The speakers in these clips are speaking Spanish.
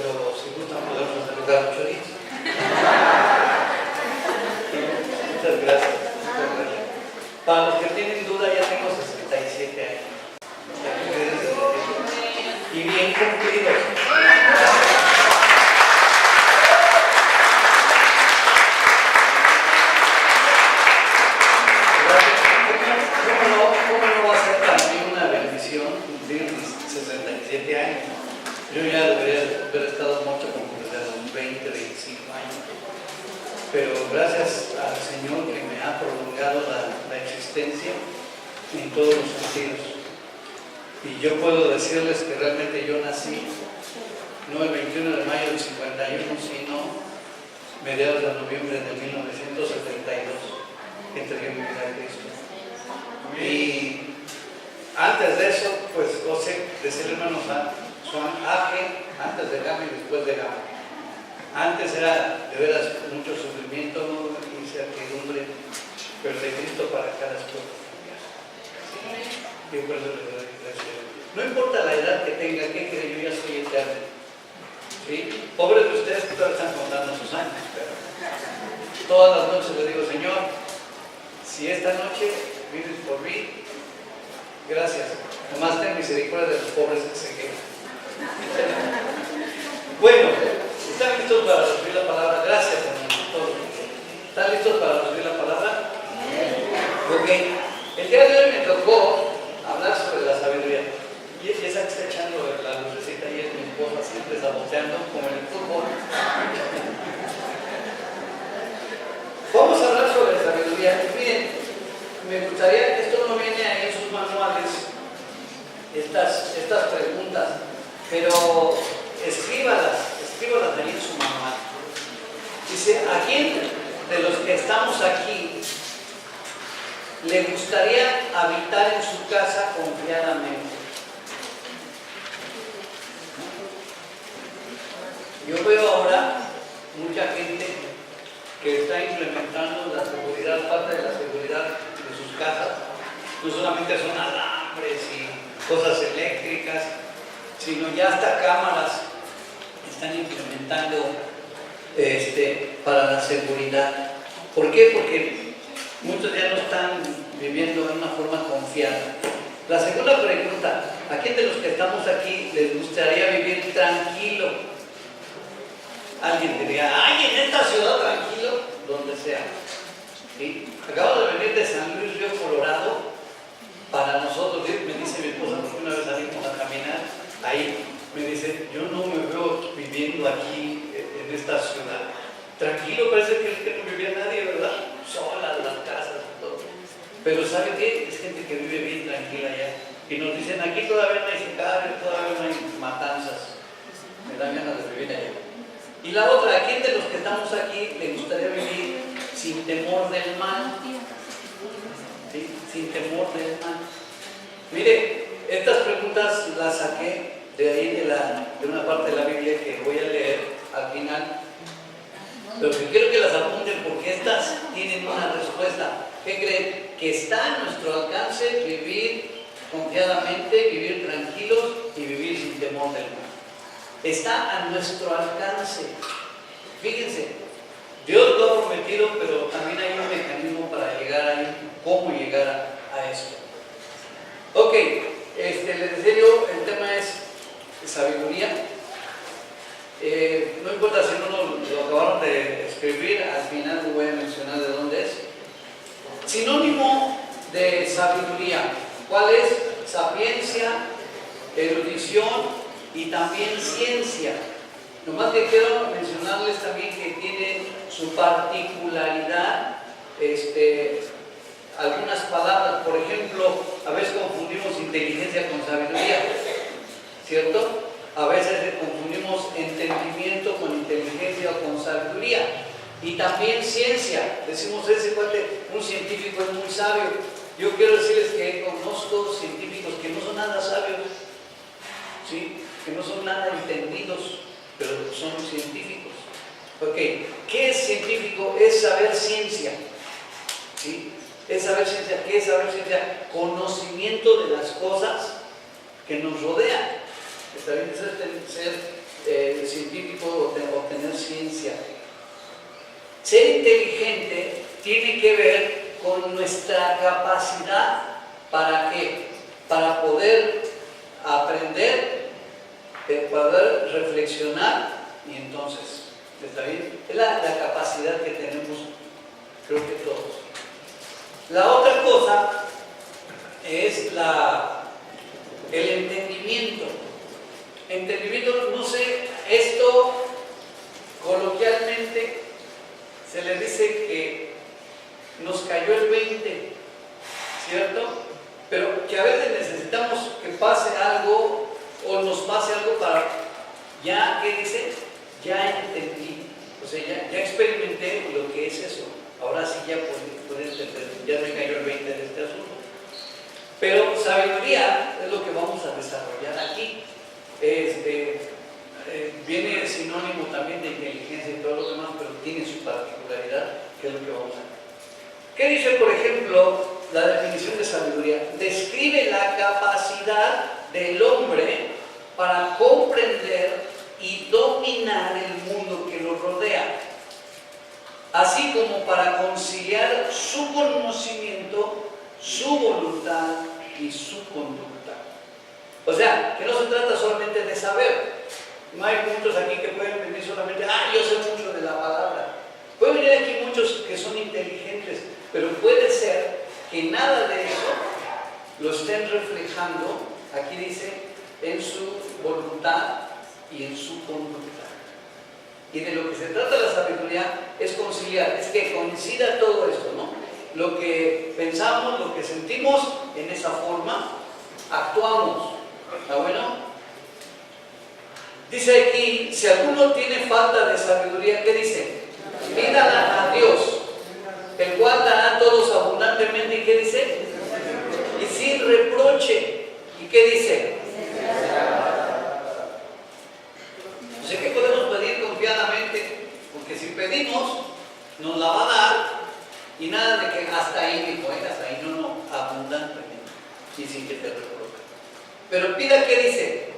pero si gustan podemos hacer lugar a chorizo. Muchas gracias. Para los que tienen duda, ya tengo 67 años. Y bien cumplidos. ¿Cómo no va a ser para mí una bendición cumplir mis 67 años? Yo ya debería haber estado muerto como desde los 20, 25 años. Pero gracias al Señor que me ha prolongado la existencia en todos los sentidos. Y yo puedo decirles que realmente yo nací no el 21 de mayo del 51, sino mediados de noviembre de 1972, que entregué mi vida a Cristo. Y antes de eso, pues José, decía el hermano Juan Aje, antes de Gama y después de Gama. Antes era de veras mucho sufrimiento, incertidumbre, pero de Cristo para acá las cosas. Y por eso les doy gracias. No importa la edad que tenga, ¿qué cree? Yo ya soy eterno. ¿Sí? Pobres de ustedes que todavía están contando sus años, pero todas las noches les digo, Señor, si esta noche vives por mí, gracias. Nomás ten misericordia de los pobres que se quejan. Bueno, ¿están listos para recibir la palabra? Gracias, hermanos, todos. ¿Están listos para recibir la palabra? Ok. El día de hoy me tocó hablar sobre la sabiduría. Y esa que está echando la lucecita ahí es mi esposa, siempre saboteando como en el fútbol. Vamos a hablar sobre la sabiduría. Y miren, me gustaría que esto no viene ahí en sus manuales, estas preguntas, pero escríbalas ahí en su manual. Dice, ¿a quién de los que estamos aquí le gustaría habitar en su casa confiadamente? Yo veo ahora mucha gente que está implementando la seguridad, parte de la seguridad de sus casas. No solamente son alambres y cosas eléctricas, sino ya hasta cámaras están implementando para la seguridad. ¿Por qué? Porque muchos ya no están viviendo de una forma confiada. La segunda pregunta, ¿a quién de los que estamos aquí les gustaría vivir tranquilo? Alguien diría, ¡ay, en esta ciudad tranquilo! Donde sea. ¿Sí? Acabo de venir de San Luis Río Colorado. Para nosotros, me dice mi esposa, porque una vez salimos a caminar, ahí me dice, yo no me veo viviendo aquí en esta ciudad. Tranquilo, parece que no vivía nadie, ¿verdad? Solas las casas y todo. Pero ¿sabe qué? Es gente que vive bien tranquila allá. Y nos dicen, aquí todavía no hay sicarios, todavía no hay matanzas. Me dan ganas de vivir allá. Y la otra, ¿a quién de los que estamos aquí le gustaría vivir sin temor del mal? ¿Sí? Sin temor del mal. Mire, estas preguntas las saqué de ahí de una parte de la Biblia que voy a leer al final. Pero que quiero que las apunten porque estas tienen una respuesta. ¿Qué creen? Que está a nuestro alcance vivir confiadamente, vivir tranquilos y vivir sin temor del mal. Está a nuestro alcance. Fíjense, Dios lo ha prometido, pero también hay un mecanismo para llegar ahí, cómo llegar a esto. Ok, les decía yo, el tema es sabiduría. No importa si no lo acabaron de escribir, al final lo voy a mencionar de dónde es. Sinónimo de sabiduría, ¿cuál es? Sapiencia, erudición y también ciencia. Nomás que quiero mencionarles también que tiene su particularidad algunas palabras. Por ejemplo, a veces confundimos inteligencia con sabiduría, ¿cierto? A veces confundimos entendimiento con inteligencia o con sabiduría. Y también ciencia. Decimos, un científico es muy sabio. Yo quiero decirles que conozco científicos que no son nada sabios, ¿sí? Que no son nada entendidos, pero son científicos. Ok, ¿qué es científico? Es saber ciencia, ¿sí? Es saber ciencia. ¿Qué es saber ciencia? Conocimiento de las cosas que nos rodean. Está bien ser científico Ser inteligente tiene que ver con nuestra capacidad ¿para qué? Para poder aprender, poder reflexionar y entonces, ¿está bien? Es la capacidad que tenemos, creo que todos. La otra cosa es el entendimiento. Entendimiento, no sé, esto coloquialmente se le dice que nos cayó el 20, ¿cierto? Pero que a veces necesitamos que pase algo o nos pase algo para, ya, ¿qué dice? Ya entendí, o sea, ya experimenté lo que es eso. Ahora sí ya puedo entender, ya me cayó el 20 de este asunto. Pero sabiduría es lo que vamos a desarrollar aquí. Viene sinónimo también de inteligencia y todo lo demás, pero tiene su particularidad, que es lo que vamos a ver. ¿Qué dice, por ejemplo, la definición de sabiduría? Describe la capacidad del hombre para comprender y dominar el mundo que lo rodea, así como para conciliar su conocimiento, su voluntad y su conducta. O sea, que no se trata solamente de saber. No hay muchos aquí que pueden venir solamente, yo sé mucho de la palabra. Pueden venir aquí muchos que son inteligentes, pero puede ser que nada de eso lo estén reflejando, aquí dice, en su voluntad y en su conducta. Y de lo que se trata la sabiduría es conciliar, es que coincida todo esto, ¿no? Lo que pensamos, lo que sentimos, en esa forma actuamos. ¿Está bueno? Dice aquí, si alguno tiene falta de sabiduría, ¿qué dice? Pídala a Dios, el cual dará a todos abundantemente. ¿Y qué dice? Y sin reproche. ¿Y qué dice? O sea que podemos pedir confiadamente, porque si pedimos, nos la va a dar, y nada de que hasta ahí, dijo, hasta ahí, no, abundantemente, y sin que te reproche. Pero pida, ¿qué dice?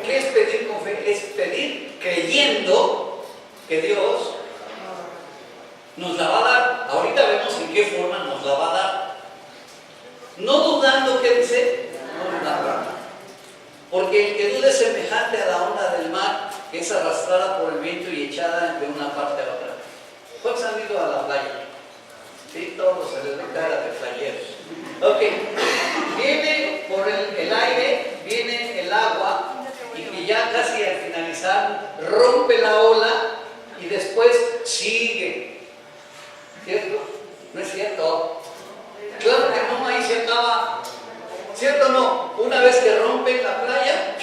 ¿Qué es pedir con fe? Es pedir creyendo que Dios nos la va a dar. Ahorita vemos en qué forma nos la va a dar. No dudando, ¿qué dice? No dudando. Porque el que dude es semejante a la onda del mar, que es arrastrada por el viento y echada de una parte a otra. ¿Cuántos han ido a la playa? Sí, todos se les ve cara de playeros. Ok, viene por el aire, viene el agua, y que ya casi al finalizar rompe la ola y después sigue. ¿Cierto? ¿No es cierto? Claro que no, ahí se acaba. ¿Cierto o no? Una vez que rompen la playa,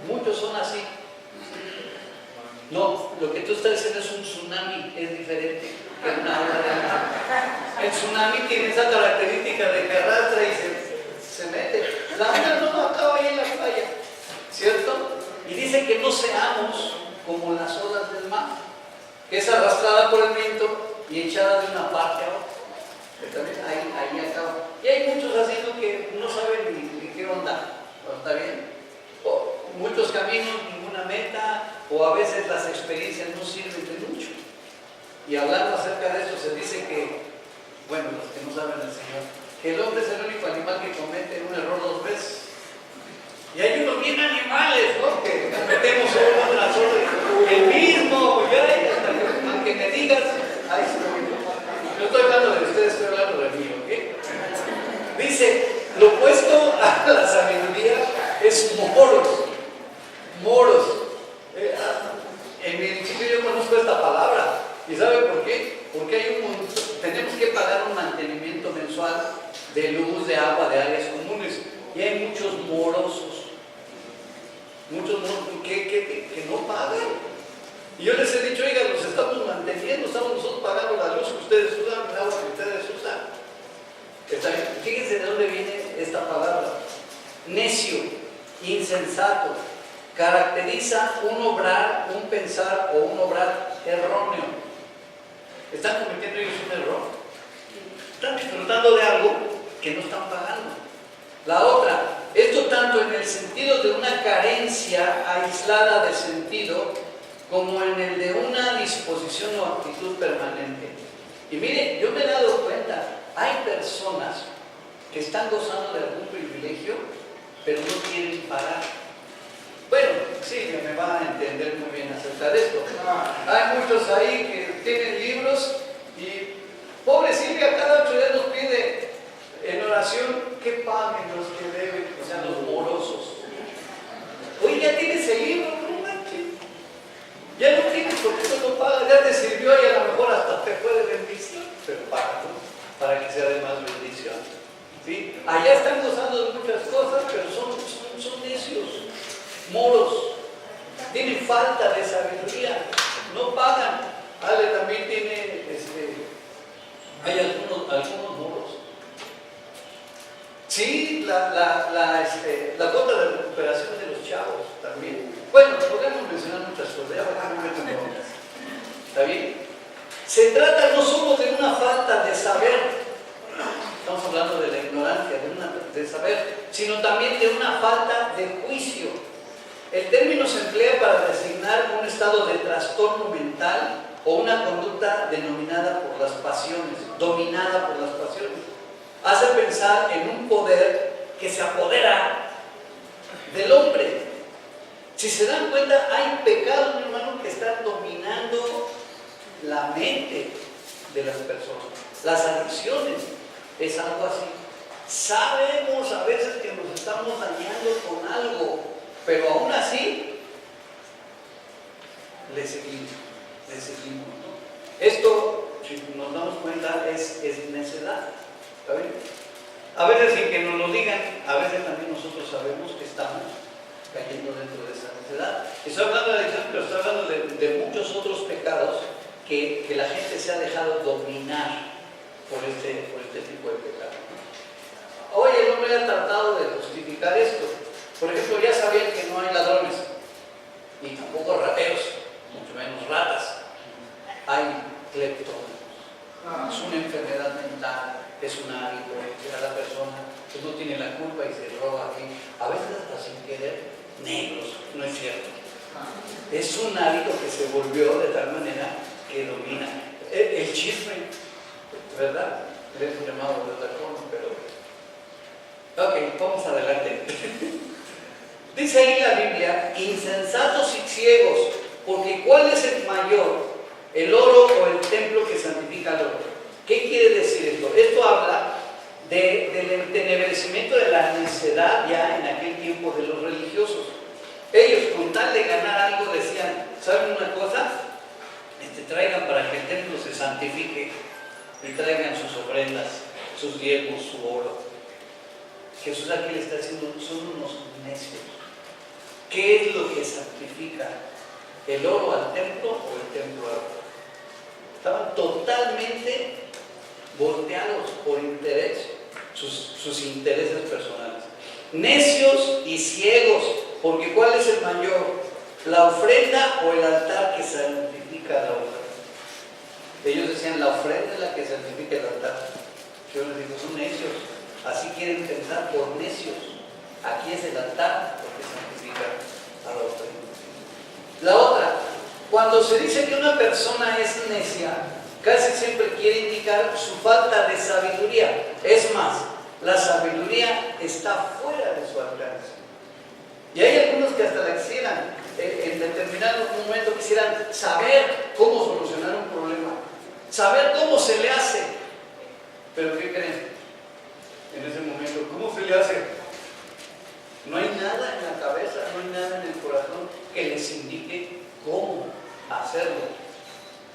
muchos son así. No, lo que tú estás diciendo es un tsunami, es diferente que una ola de mar. El tsunami tiene esa característica de que arrastra y se mete. La onda no acaba ahí en la playa, ¿cierto? Y dice que no seamos como las olas del mar, que es arrastrada por el viento y echada de una parte a otra. Que también ahí acaba. Y hay muchos haciendo que no saben ni qué onda, ¿está bien? O muchos caminos, ninguna meta, o a veces las experiencias no sirven de mucho. Y hablando acerca de eso, se dice que, bueno, los que no saben el Señor, que el hombre es el único animal que comete un error 2 veces. Y hay unos bien animales, ¿no? Que cometemos uno tras otro, el mismo, aunque me digas, ay, no estoy hablando de ustedes, estoy hablando de mí, ¿ok? Dice, lo opuesto a la sabiduría es moros. En mi principio yo conozco esta palabra. ¿Y sabe por qué? Porque tenemos que pagar un mantenimiento mensual de luz, de agua, de áreas comunes. Y hay muchos morosos que no pagan. Y yo les he dicho, oiga, los estamos manteniendo, estamos nosotros pagando la luz que ustedes usan, el agua que ustedes usan. Fíjense de dónde viene esta palabra. Necio, insensato, caracteriza un obrar, un pensar o un obrar erróneo. ¿Están cometiendo ellos un error? Están disfrutando de algo que no están pagando. La otra, esto tanto en el sentido de una carencia aislada de sentido, como en el de una disposición o actitud permanente. Y mire, yo me he dado cuenta, hay personas que están gozando de algún privilegio, pero no quieren parar. Bueno, sí, me van a entender muy bien acerca de esto. Hay muchos ahí que tienen libros y pobre Silvia cada 8 días nos pide en oración que paguen los que deben, o sea, los morosos. Oye, ya tienes el libro, no manches. Ya lo tienes porque tú lo pagas, ya te sirvió y a lo mejor hasta te puede bendecir, pero paga, ¿no? Para que sea de más bendición. ¿Sí? Allá están gozando de muchas cosas, pero son necios, moros, tienen falta de sabiduría, no pagan. Ale también tiene, hay algunos moros. Sí, la cuota de recuperación de los chavos también. Bueno, podemos mencionar muchas cosas, ya para que no me meto en broncas. ¿Está bien? Se trata no solo de una falta de saber, estamos hablando de la ignorancia, de saber, sino también de una falta de juicio. El término se emplea para designar un estado de trastorno mental o una conducta denominada por las pasiones, dominada por las pasiones. Hace pensar en un poder que se apodera del hombre. Si se dan cuenta, hay pecados, mi hermano, que están dominando la mente de las personas. Las adicciones es algo así. Sabemos a veces que nos estamos dañando con algo, pero aún así le seguimos, ¿no? Esto, si nos damos cuenta, es necedad. ¿Está bien? A veces sin que nos lo digan, a veces también nosotros sabemos que estamos cayendo dentro de esa necedad. Estoy hablando de adicción, pero estoy hablando de muchos otros pecados que la gente se ha dejado dominar por este tipo de pecado. Hoy el hombre ha tratado de justificar esto. Por ejemplo, ya sabían que no hay ladrones, y tampoco rateros, mucho menos ratas. Hay cleptómanos. Es una enfermedad mental, es un hábito que a la persona que no tiene la culpa y se roba aquí, a veces hasta sin querer, negros, no es cierto. Es un hábito que se volvió de tal manera que domina. El chisme, ¿verdad? Le es un llamado de otra forma, pero... Ok, vamos adelante. Dice ahí la Biblia, insensatos y ciegos, porque ¿cuál es el mayor? ¿El oro o el templo que santifica al oro? ¿Qué quiere decir esto? Esto habla del entenebrecimiento de la necedad ya en aquel tiempo de los religiosos. Ellos, con tal de ganar algo, decían, ¿saben una cosa? Traigan para que el templo se santifique y traigan sus ofrendas, sus diezmos, su oro. Jesús aquí le está diciendo, son unos necios. ¿Qué es lo que santifica? ¿El oro al templo o el templo al oro? Estaban totalmente volteados por interés, sus intereses personales. Necios y ciegos, porque ¿cuál es el mayor? ¿La ofrenda o el altar que santifica la ofrenda? Ellos decían, la ofrenda es la que santifica el altar. Yo les digo, son necios. Así quieren pensar por necios. Aquí es el altar porque santifica a la ofrenda. La otra, cuando se dice que una persona es necia, casi siempre quiere indicar su falta de sabiduría. Es más, la sabiduría está fuera de su alcance. Y hay algunos que hasta la quisieran, en determinado momento quisieran saber cómo solucionar un problema, saber cómo se le hace. Pero ¿qué creen? En ese momento, ¿cómo se le hace? No hay nada en la cabeza, no hay nada en el corazón que les indique cómo hacerlo,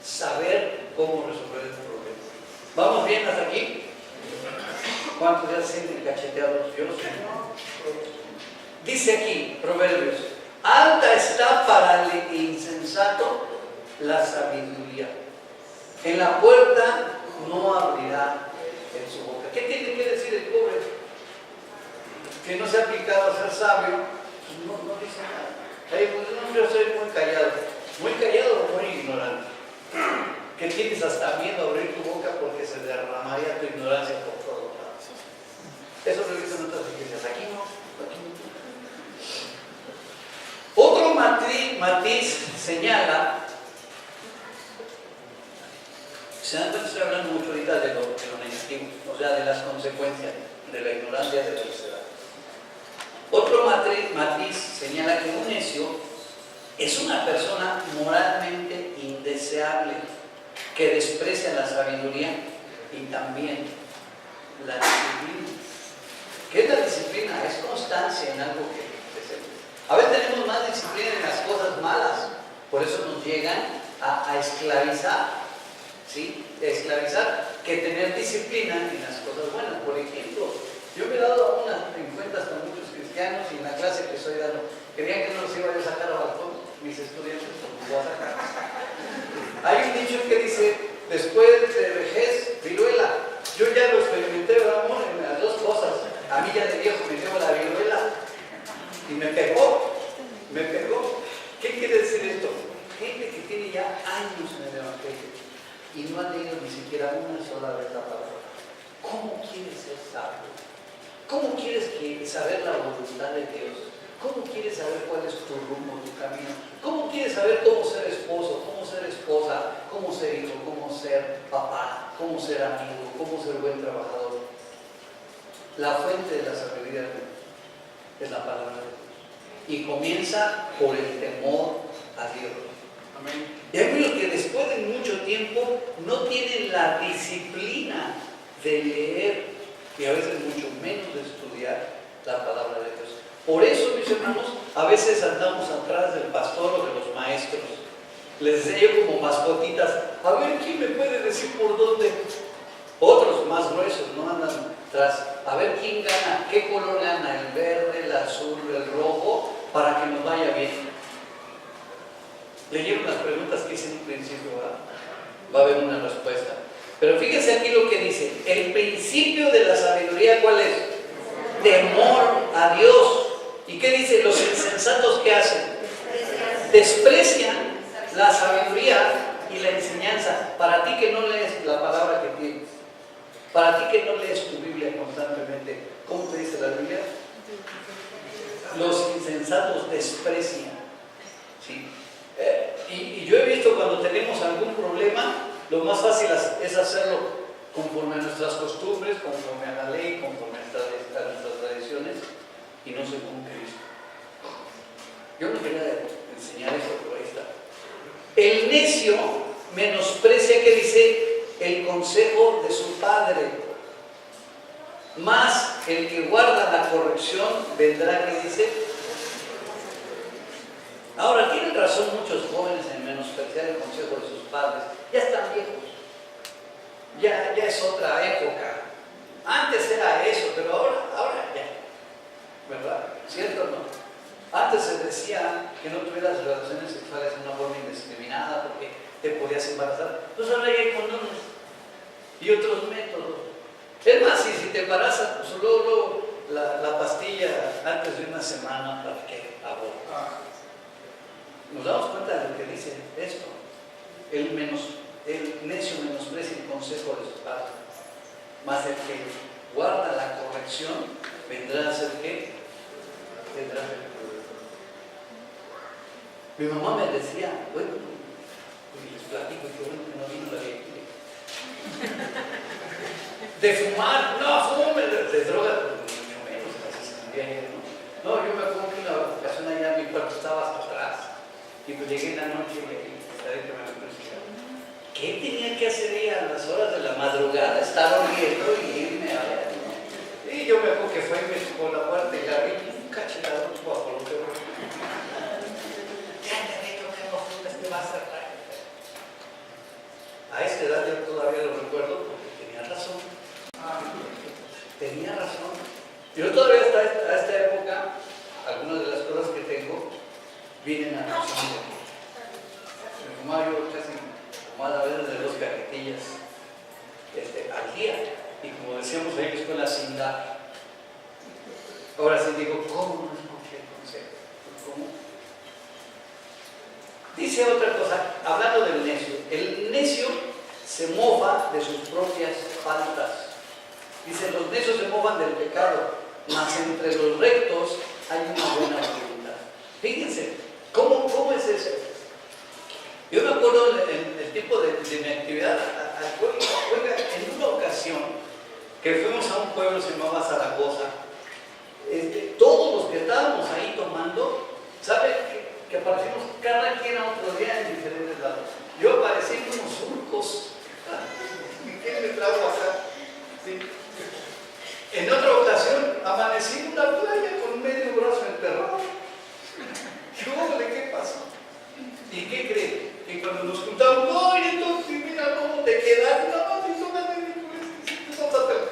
saber cómo resolver el problema. ¿Vamos bien hasta aquí? ¿Cuántos ya se sienten cacheteados? Yo no sé. Dice aquí, Proverbios, alta está para el insensato la sabiduría. En la puerta no abrirá en su boca. ¿Qué tiene que decir el pobre? Que no se ha aplicado a ser sabio, pues no dice nada. No, yo soy muy callado o muy ignorante. Que tienes hasta miedo a abrir tu boca porque se derramaría tu ignorancia por todos lados. Eso lo he visto en otras iglesias. Aquí no. Otro matiz señala, se dan cuenta, estoy hablando mucho ahorita de lo negativo, o sea, de las consecuencias de la ignorancia de la sociedad. Otro matiz señala que un necio es una persona moralmente indeseable, que desprecia la sabiduría y también la disciplina. ¿Qué es la disciplina? Es constancia en algo que deseamos. A veces tenemos más disciplina en las cosas malas, por eso nos llegan a esclavizar, ¿sí? Esclavizar, que tener disciplina en las cosas buenas. Por ejemplo, yo me he dado unas encuentras con muchos cristianos y en la clase que estoy dando, querían que no los iba yo a sacar a balcón, mis estudiantes, pues voy a sacar. Hay un dicho que dice, después de vejez, viruela. Yo ya lo experimenté, ¿verdad, amor? En las dos cosas. A mí ya de viejo me dio la viruela y me pegó. ¿Qué quiere decir esto? Gente que tiene ya años en el Evangelio y no ha leído ni siquiera una sola vez la palabra. ¿Cómo quieres ser sabio? ¿Cómo quieres saber la voluntad de Dios? ¿Cómo quieres saber cuál es tu rumbo, tu camino? ¿Cómo quieres saber cómo ser esposo, cómo ser esposa, cómo ser hijo, cómo ser papá, cómo ser amigo, cómo ser buen trabajador? La fuente de la sabiduría es la palabra de Dios. Y comienza por el temor a Dios. Amén. Y hay muchos que después de mucho tiempo no tienen la disciplina de leer y a veces mucho menos de estudiar la palabra de Dios. Por eso, mis hermanos, a veces andamos atrás del pastor o de los maestros. Les decía yo como mascotitas, a ver, ¿quién me puede decir por dónde? Otros más gruesos no andan atrás. A ver quién gana, qué color gana, el verde, el azul, el rojo, para que nos vaya bien. Leyeron las preguntas que hice en un principio, ¿verdad? Va a haber una respuesta. Pero fíjense aquí lo que dice, el principio de la sabiduría, ¿cuál es? Temor a Dios. ¿Y qué dice? Los insensatos, ¿qué hacen? Desprecian la sabiduría y la enseñanza. Para ti que no lees la palabra que tienes, para ti que no lees tu Biblia constantemente, ¿cómo te dice la Biblia? Los insensatos desprecian, ¿sí? Y yo he visto cuando tenemos algún problema, lo más fácil es hacerlo conforme a nuestras costumbres, conforme a la ley, conforme a nuestras tradiciones, y no según Cristo. Yo no quería enseñar esto, pero ahí está. El necio menosprecia, que dice, el consejo de su padre, mas el que guarda la corrección vendrá, que dice. Ahora, tienen razón muchos jóvenes en menospreciar el consejo de sus padres. Ya están viejos, ya es otra época. Antes era eso, pero ahora ya, ¿verdad? ¿Cierto o no? Antes se decía que no tuvieras relaciones sexuales de una forma indiscriminada porque te podías embarazar. Pues ahora ya hay condones y otros métodos. Es más, si te embarazas, pues luego la pastilla antes de una semana para que aborte. Nos damos cuenta de lo que dice esto. El necio menosprecia el consejo de sus padres, mas el que guarda la corrección vendrá a ser ¿qué? Vendrá a ser. Mi mamá me decía, bueno, y les platico, y qué bueno que no vino la viejita. De fumar, no, fume, de droga, pues mucho menos, así se escondía ella, ¿no? No, yo me acuerdo que una ocasión allá mi cuarto estaba hasta atrás, y pues llegué en la noche y que me preguntaba, ¿qué tenía que hacer ella a las horas de la madrugada? Estar oliendo y irme a ver, ¿no? Y yo me acuerdo que fue y me tocó la puerta y la vi, un cachetado, bajo lo que voy. Ya te digo que no fumes, te vas a traer. A esta edad yo todavía lo recuerdo porque tenía razón. Tenía razón. Yo todavía hasta esta época, algunas de las cosas que tengo vienen a razón de mí. Me fumaba yo casi como a veces de 2 cajetillas al día. Y como decíamos ahí en la escuela, sin dar. Ahora sí digo, ¿cómo no escuché el consejo? ¿Cómo? Dice otra cosa, hablando del necio. El necio se mofa de sus propias faltas. Dice, los necios se mofan del pecado, mas entre los rectos hay una buena voluntad. Fíjense, ¿cómo es eso? Yo me acuerdo en el tiempo de mi actividad oiga, en una ocasión que fuimos a un pueblo que se llamaba Zaragoza, todos los que estábamos ahí tomando, ¿sabe? Que aparecimos cada quien a otro día en diferentes lados. Yo aparecí en unos surcos. ¿Quién me trajo acá? Sí. En otra ocasión amanecí en una playa con medio brazo enterrado. ¿Qué pasó? ¿Y qué cree? Que cuando nos juntamos, no, y entonces, mira cómo te quedas, no, si tú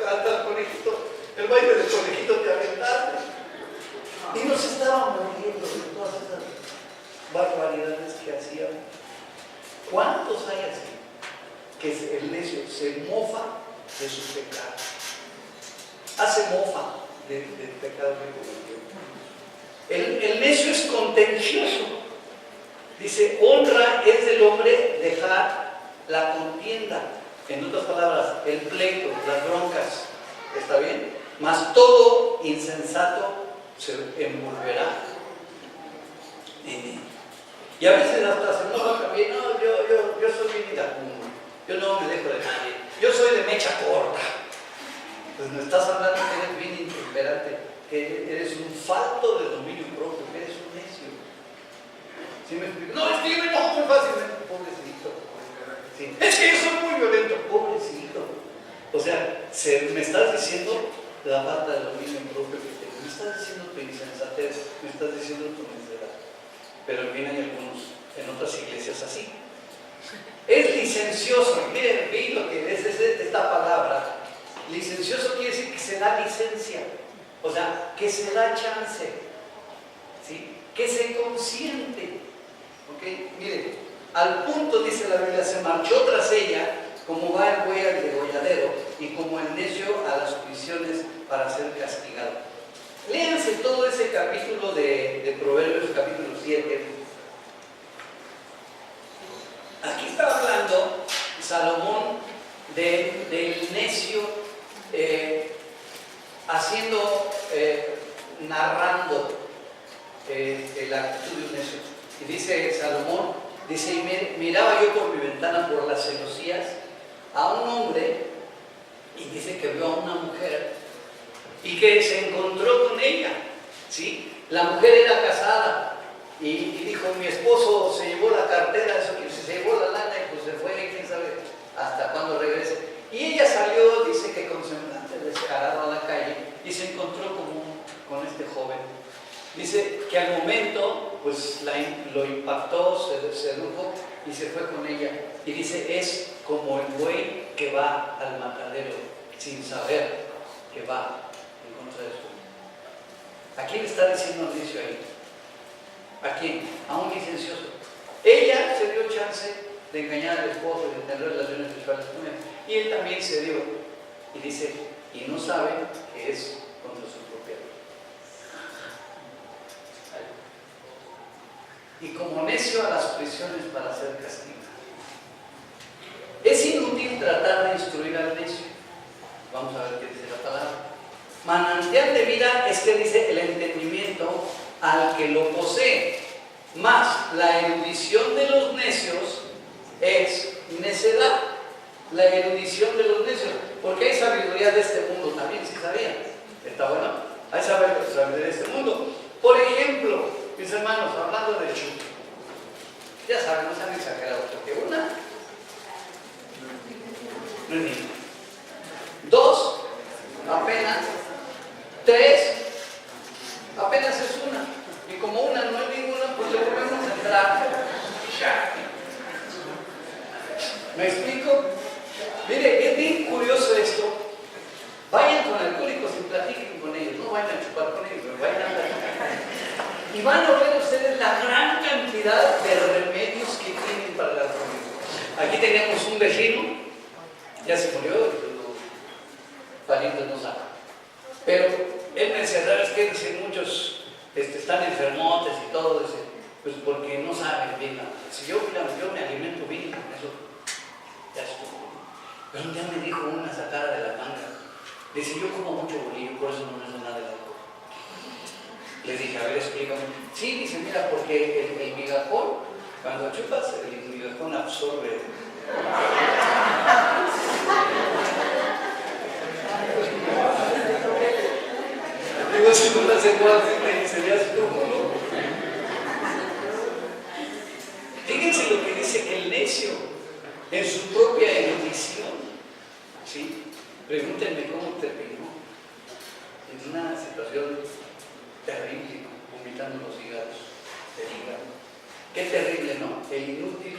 hasta el conejito, el baile del conejito te aventaste. Y nos estábamos riendo de todas esas barbaridades que hacíamos. ¿Cuántos hay así? Que el necio se mofa de su pecado. Hace mofa del pecado que cometió. El necio es contencioso. Dice, honra es del hombre dejar la contienda. En otras palabras, el pleito, las broncas. ¿Está bien? Mas todo insensato se envolverá en él. Y a veces hasta se enoja también. No, yo soy bien iracundo. Yo no me dejo de nadie. Yo soy de mecha corta. Pues me estás hablando que eres bien intemperante, que eres un falto de dominio propio, que eres un necio. ¿Sí me explico? No, es que yo me enojo muy fácilmente. Pobrecito. Sí. Es que yo soy muy violento. Pobrecito. O sea, me estás diciendo la falta de dominio propio que tengo. Me estás diciendo tu insensatez. Me estás diciendo tu necedad. Pero en fin, hay algunos en otras iglesias así. Es licencioso. Miren, vi lo que es esta palabra. Licencioso quiere decir que se da licencia. O sea, que se da chance. ¿Sí? Que se consiente. ¿Ok? Miren, al punto, dice la Biblia, se marchó tras ella, como va el buey al degolladero, y como el necio a las prisiones para ser castigado. Léanse todo ese capítulo de Proverbios, capítulo 7. Aquí está hablando Salomón del necio, narrando la actitud de un necio. Y dice Salomón, dice, y miraba yo por mi ventana por las celosías a un hombre, y dice que vio a una mujer y que se encontró con ella, ¿sí? La mujer era casada y dijo, mi esposo se llevó la cartera, eso que se llevó la lana y pues se fue, quién sabe hasta cuándo regrese. Y ella salió, dice que con semblante descarado a la calle y se encontró con este joven. Dice que al momento pues lo impactó, se sedujo y se fue con ella. Y dice, es como el buey que va al matadero sin saber que va en contra de su. ¿A quién está diciendo el necio ahí? ¿A quién? A un licencioso. Ella se dio chance de engañar al esposo y de tener relaciones sexuales con él. Y él también se dio. Y dice, y no sabe que es contra su propia vida. Y como necio a las prisiones para ser castigado. Es inútil tratar de instruir al necio. Vamos a ver qué dice la palabra. Manantial de vida es que dice el entendimiento al que lo posee. Más la erudición de los necios es necedad. La erudición de los necios. Porque hay sabiduría de este mundo también, ¿sí sabían? ¿Está bueno? Hay sabiduría de este mundo. Por ejemplo, mis hermanos, hablando de chupo. Ya saben, no se han exagerado, porque una no es niño. 2, apenas. 3, apenas es una. Y como una no es ninguna, pues le volvemos a entrar. ¿Me explico? Mire, es bien curioso esto. Vayan con alcohólicos y platiquen con ellos. No vayan a chupar con ellos, pero vayan a platicar. Y van a ver ustedes la gran cantidad de remedios que tienen para la alcoholismo. Aquí tenemos un vecino, ya se murió, los parientes no saben. Pero él me decía, ¿sabes qué? Dicen muchos, están enfermotes y todo, dice, pues porque no saben bien nada. Si yo me alimento bien con eso, ya estuvo. Pero un día me dijo una sacada de la manga. Dice, yo como mucho bolillo, por eso no me hace nada de alcohol. Le dije, a ver, explícame. Sí, dice, mira, porque el migajón, cuando chupas, el migajón absorbe. Digo, si no la hacemos así, sería así como, ¿no? Fíjense lo que dice el necio en su propia erudición. ¿Sí? Pregúntenme cómo terminó. En una situación terrible, vomitando los hígados del hígado. Qué terrible, ¿no? El inútil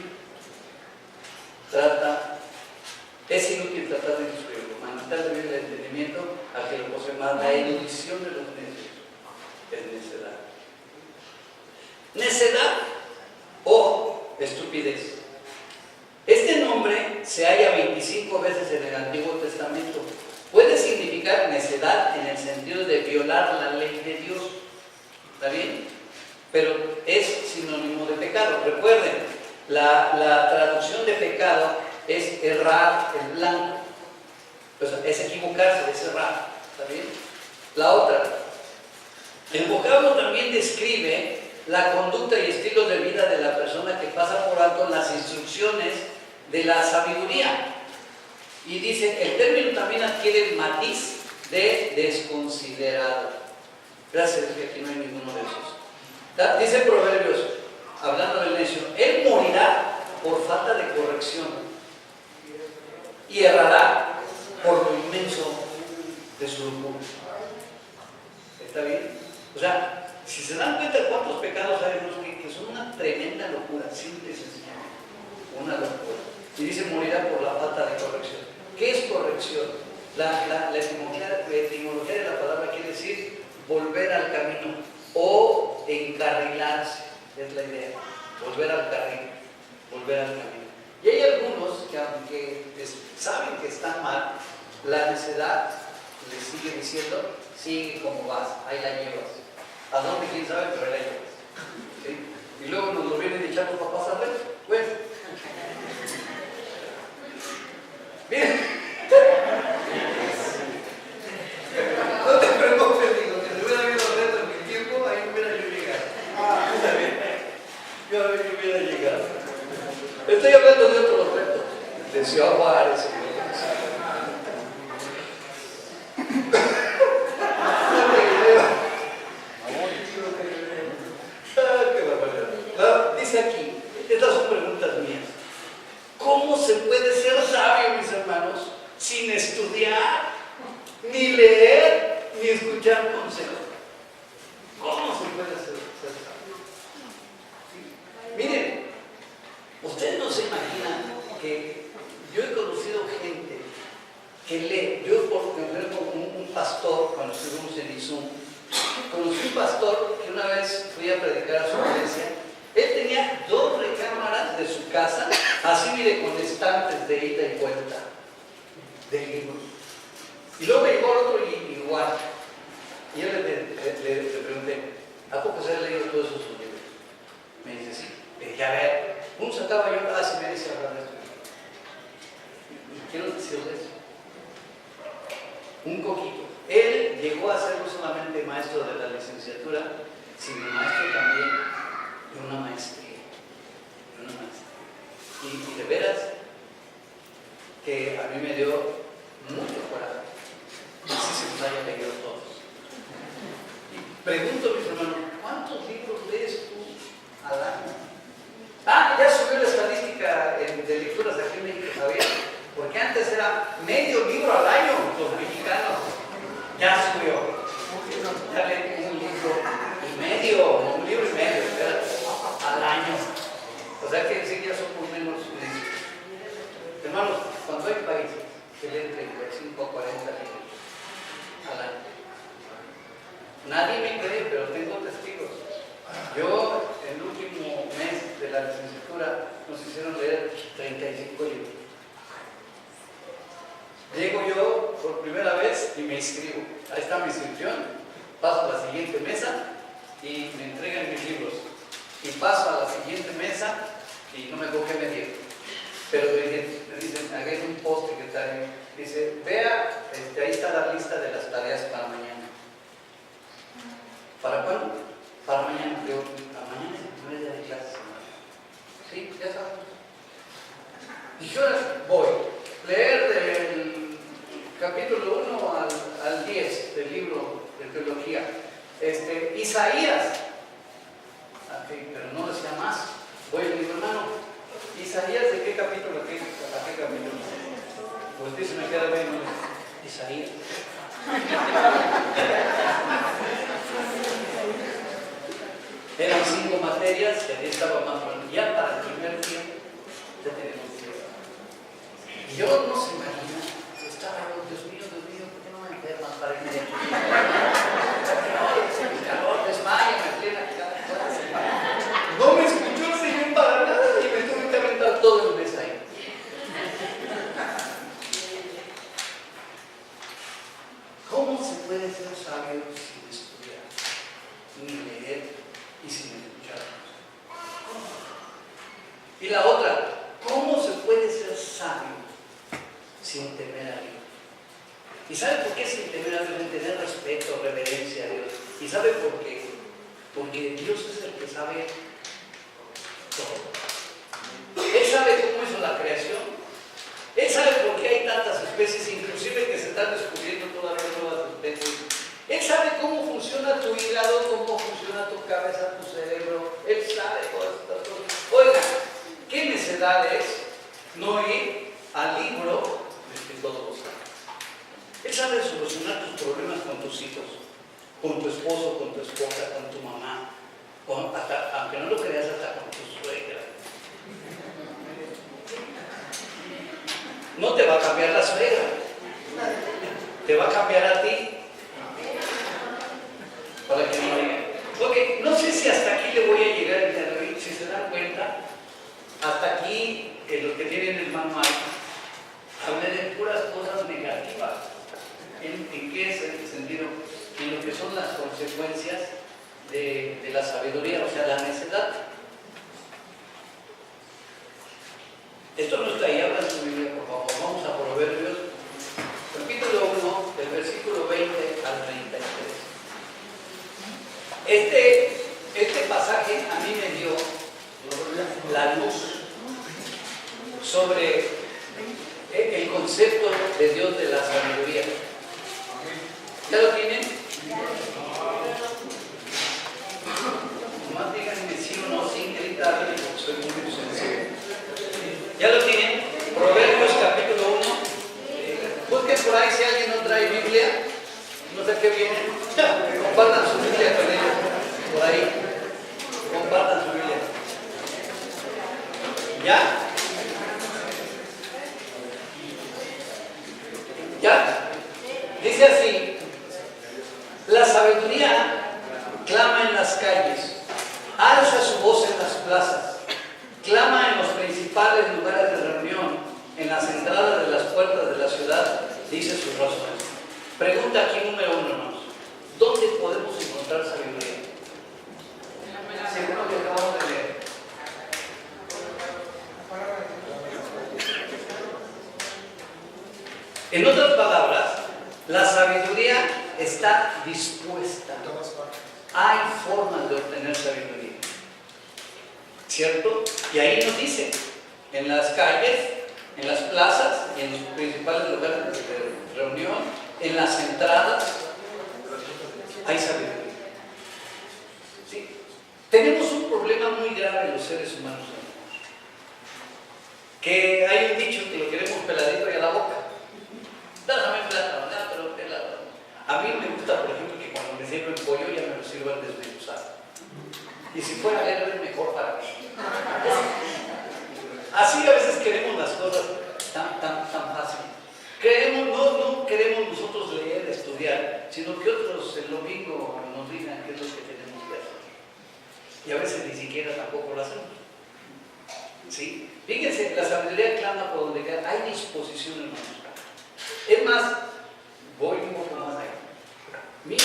es inútil tratar de instruirlo, mandarle bien el entendimiento al que lo posee más. La erudición de los necios es necedad. Necedad o estupidez. Este nombre se halla 25 veces en el Antiguo Testamento. Puede significar necedad en el sentido de violar la ley de Dios. ¿Está bien? Pero es sinónimo de pecado. Recuerden, la traducción de pecado es errar en blanco. O sea, es equivocarse, es errar. ¿Está bien? La otra. El vocablo también describe la conducta y estilo de vida de la persona que pasa por alto las instrucciones de la sabiduría. Y dice, el término también adquiere el matiz de desconsiderado. Gracias, que aquí no hay ninguno de esos. Dice Proverbios, hablando del necio, él morirá por falta de corrección y errará por lo inmenso de su locura. ¿Está bien? O sea, si se dan cuenta de cuántos pecados hay, que son una tremenda locura, simple y sencillamente, una locura. Y dice, morirá por la falta de corrección. ¿Qué es corrección? La etimología de la palabra quiere decir volver al camino o encarrilarse, es la idea, volver al carril, volver al camino. Y hay algunos que aunque saben que están mal, la necedad les sigue diciendo, sigue como vas, ahí la llevas. ¿A dónde? ¿Quién sabe? Pero ahí la llevas. ¿Sí? Y luego nos lo vienen echando para pasar reto. Bueno. Bien. No te preocupes, digo, que si hubiera habido reto en mi tiempo, ahí hubiera yo llegado. ¿Está bien? Yo hubiera llegado. Estoy hablando de otros retos. De Ciudad Juárez. Dice aquí, estas son preguntas mías. ¿Cómo se puede ser sabio, mis hermanos, sin estudiar, ni leer, ni escuchar consejos? ¿Cómo se puede ser sabio? ¿Sí? Miren, ustedes no se imaginan que yo he conocido gente que lee. Yo, por ejemplo, un pastor, cuando estuvimos en Izum, conocí un pastor que una vez fui a predicar a su iglesia. Él tenía 2 recámaras de su casa, así mire, con estantes de ida y vuelta de libros. Y luego me llegó otro igual. Y yo le pregunté, ¿a poco se ha leído todos esos libros? Me dice, sí. Le dije, a ver, un sacaba yo cada si me dice hablar de esto. Quiero decirles un poquito. Él llegó a ser no solamente maestro de la licenciatura, sino maestro también de una maestría. Y de veras que a mí me dio mucho coraje. Así se nos haya leído todos. Y pregunto, mis hermanos, ¿cuántos libros lees tú al año? Ya subió la estadística de lecturas aquí en México, ¿sabías? Porque antes era medio libro al año, los mexicanos. Ya subió. Ya leí un libro y medio al año. O sea que sí, ya son por menos. Hermanos, cuando hay países que leen 35 o 40 libros al año, nadie me cree, pero tengo testigos. Yo, el último mes de la licenciatura, nos hicieron leer 35 libros. Llego yo por primera vez y me inscribo. Ahí está mi inscripción. Paso a la siguiente mesa y me entregan mis libros. Y paso a la siguiente mesa y no me acuerdo qué me dieron. Pero me dicen, hagáis un post secretario. Dice, vea, ahí está la lista de las tareas para mañana. ¿Para cuándo? Para mañana. Digo, para mañana es el primer día de clases. Sí, ya sabemos. Y yo voy a leer del capítulo 1 al 10 del libro de teología. Isaías, pero no decía más. Voy, mi hermano, Isaías, ¿de qué capítulo a qué capítulo? Pues dice, me queda bien, Isaías. Eran 5 materias que ahí estaba más bueno. Ya para el primer tiempo ya tenemos tiempo. Y yo no se imagina, estaba yo, Dios mío, ¿por qué no me enferman para irme de aquí? El calor, desmaya, me plena clase. No me escuchó el Señor para nada y me tuve que aventar todo el mes ahí. ¿Cómo se puede ser sabio sin estudiar, ni leer y sin escuchar? Y la otra, ¿cómo se puede ser sabio sin temer a Dios? ¿Y sabe por qué sin temer a Dios? Sin tener respeto, reverencia a Dios. ¿Y sabe por qué? Porque Dios es el que sabe todo. Él sabe cómo hizo la creación. Él sabe por qué hay tantas especies, inclusive que se están descubriendo todavía nuevas especies. Él sabe cómo funciona tu hígado, cómo funciona tu cabeza, tu cerebro. Él sabe todas estas cosas. Oiga, ¿qué necedad es no ir al libro de que todo lo sabe? Él sabe solucionar tus problemas con tus hijos, con tu esposo, con tu esposa, con tu mamá, aunque no lo creas, hasta con tu suegra. No te va a cambiar la suegra, te va a cambiar a ti. Para que no digan. Ok, no sé si hasta aquí le voy a llegar el día de hoy. Si se dan cuenta, hasta aquí, los que tienen el manual, hablé de puras cosas negativas. ¿En qué sentido? En lo que son las consecuencias de la sabiduría, o sea, la necedad. Esto no está ahí, habla en su Biblia, por favor. Vamos a Proverbios, capítulo 1, del versículo 20 al 33. Este pasaje a mí me dio la luz sobre el concepto de Dios de la sabiduría. ¿Ya lo tienen? Nomás díganme sí o no, sin gritar, porque soy muy sensible. ¿Ya lo tienen? Proverbios capítulo 1. Busquen por ahí si alguien no trae Biblia. No sé qué viene. Compartan su Biblia con ellos. Por ahí. Compartan su Biblia. ¿Ya? ¿Ya? Dice así: la sabiduría clama en las calles, alza su voz en las plazas, clama en los principales lugares de reunión, en las entradas de las puertas de la ciudad, dice sus razones. Pregunta aquí número 1, hermanos: ¿dónde podemos encontrar sabiduría? Según lo que acabamos de leer. En otras palabras, la sabiduría está dispuesta. Hay formas de obtener sabiduría, ¿cierto? Y ahí nos dice, en las calles, en las plazas y en los principales lugares de reunión, en las entradas, hay sabiduría. ¿Sí? Tenemos un problema muy grave los seres humanos, que hay un dicho que lo queremos peladito y a la boca. Dame plata, pero pelado. A mí me gusta, por ejemplo, que cuando me sirven pollo ya me lo sirvan desmenuzado. Y si fuera verde, mejor para mí. Así a veces queremos las cosas tan fácil. No queremos nosotros leer, estudiar, sino que otros el domingo nos digan qué es lo que tenemos que hacer. Y a veces ni siquiera tampoco lo hacemos. ¿Sí? Fíjense, la sabiduría clama por donde quiera. Hay disposición, hermanos. Es más, voy un poco más allá. Mire,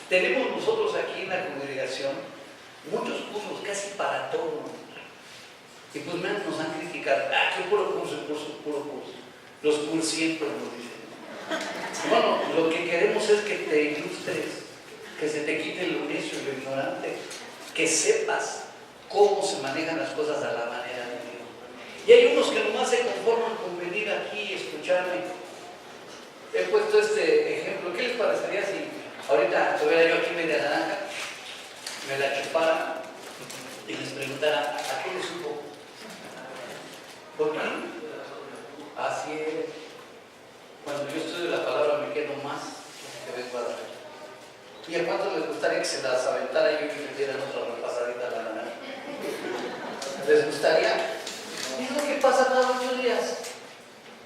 tenemos nosotros aquí en la congregación muchos cursos casi para todo. Y pues nos han criticado, qué puro curso, puro curso. Los cursientos nos dicen. Bueno, lo que queremos es que te ilustres, que se te quite lo necio y lo ignorante, que sepas cómo se manejan las cosas a la manera de Dios. Y hay unos que nomás más se conforman con venir aquí y escucharme. He puesto este ejemplo. ¿Qué les parecería si ahorita tuviera yo aquí media naranja, me la chupara y les preguntara, ¿a qué le supo? ¿Por qué? Así es. Cuando yo estudio la palabra me quedo más que vengo a dar. ¿Y a cuántos les gustaría que se las aventara yo y que me dieran otra repasadita a la naranja? ¿Les gustaría? Es lo que pasa cada 8 días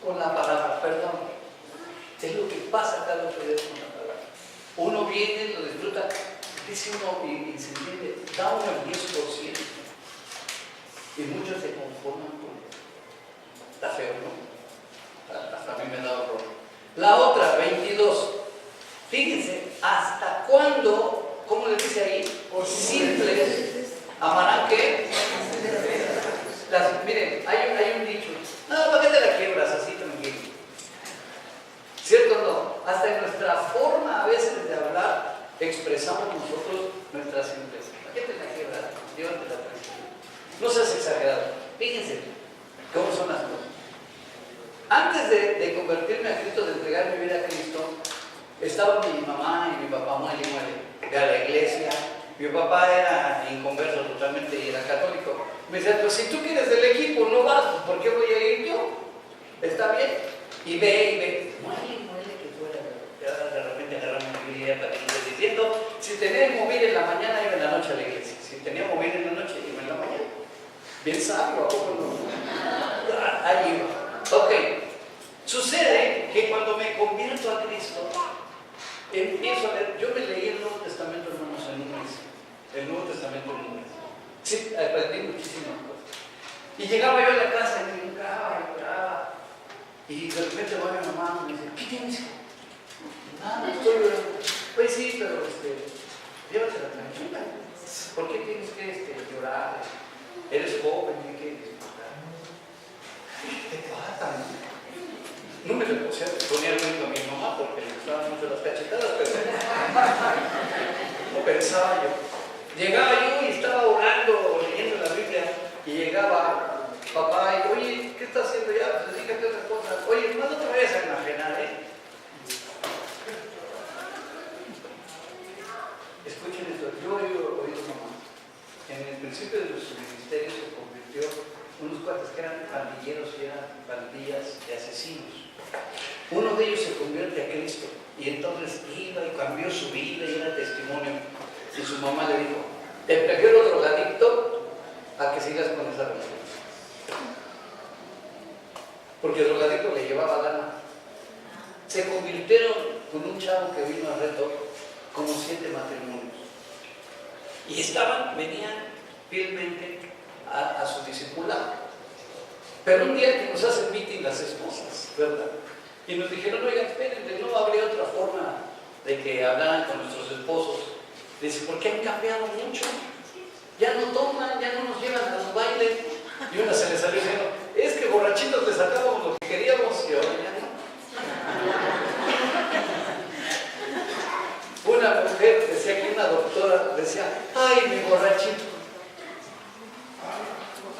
con la palabra, perdón. Es lo que pasa cada 8 días con la palabra. Uno viene, lo disfruta, dice uno y se entiende, da uno el 10%. Y muchos se conforman con eso. Está feo, ¿no? Hasta a mí me ha dado problema. La otra, 22. Fíjense, ¿hasta cuándo, cómo le dice ahí? Por simples, amarán qué? Miren, hay un dicho. No, ¿para qué te la quiebras así tranquilo? ¿Cierto o no? Hasta en nuestra forma a veces de hablar expresamos nosotros nuestra simpleza. ¿Para qué te la quiebras? Llévatela tranquila. No seas exagerado. Fíjense cómo son las cosas. Antes de convertirme a Cristo, de entregar mi vida a Cristo, estaban mi mamá y mi papá muele de la iglesia. Mi papá era inconverso totalmente y era católico. Me decía, pues si tú quieres del equipo, no vas, ¿por qué voy a ir yo? ¿Está bien? Y ve, muele que fuera. Ya de repente agarramos mi Biblia para que esté diciendo, si tenía que mover en la mañana, iba en la noche a la iglesia. Si tenía que mover en la noche, iba en la mañana. Bien sabio, ¿a poco no? Ahí iba. Ok. Sucede que cuando me convierto a Cristo, empiezo a leer. Yo me leí el Nuevo Testamento, hermanos, en un mes. El Nuevo Testamento en un mes. Sí, aprendí muchísimas cosas. Y llegaba yo a la casa y me lloraba. Y de repente va mi mamá y me dice, ¿qué tienes? Nada, estoy llorando. Pues sí, pero llévatela tranquila. ¿Por qué tienes que llorar? Eres joven, hay que disfrutar. ¿Qué te pasa? No me lo ponía el a mi mamá porque le gustaban mucho las cachetadas, pero no pensaba yo. Llegaba yo y estaba orando, leyendo la Biblia, y llegaba papá y, oye, ¿qué estás haciendo ya? Pues dedícate a otra cosa. Oye, no te vayas a enajenar, Escuchen esto, yo he oído mamá. En el principio de nuestro ministerio se convirtió unos cuates que eran pandilleros y eran pandillas de asesinos. Uno de ellos se convierte a Cristo y entonces iba y cambió su vida y era testimonio. Y su mamá le dijo, te prefiero drogadicto a que sigas con esa relación. Porque el drogadicto le llevaba lana. Se convirtieron con un chavo que vino a reto como 7 matrimonios. Y venían fielmente a su discipulado. Pero un día que nos hacen meeting las esposas, ¿verdad? Y nos dijeron, oigan, espérenme, no habría otra forma de que hablaran con nuestros esposos. Dice, ¿por qué han cambiado mucho? Ya no toman, ya no nos llevan a los bailes. Y una se le salió diciendo, es que borrachitos le sacábamos lo que queríamos y ahora ya no. Una mujer decía que una doctora decía, ay, mi borrachito.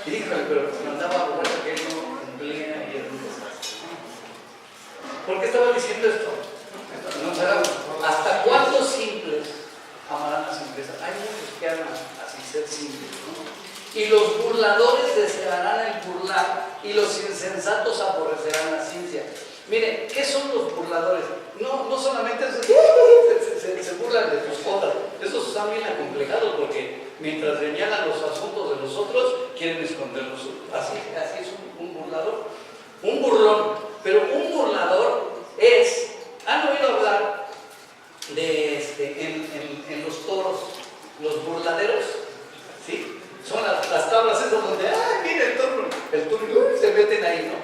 Híjole, pero se mandaba borracho que él no cumplía y era un desastre. ¿Por qué estaba diciendo esto? No sabemos. ¿Hasta cuántos simples amarán la simpleza? Hay muchos que aman así ser simples, ¿no? Y los burladores desearán el burlar y los insensatos aborrecerán la ciencia. Miren, ¿qué son los burladores? No solamente se burlan de tus cosas. Esos están bien acomplejados porque mientras señalan los asuntos de los otros, quieren esconderlos. Así es un burlador. Un burlón. Pero un burlador es, ¿han oído hablar de en los toros, los burladeros? ¿Sí? Son las tablas esas donde, mira el toro, se meten ahí, ¿no?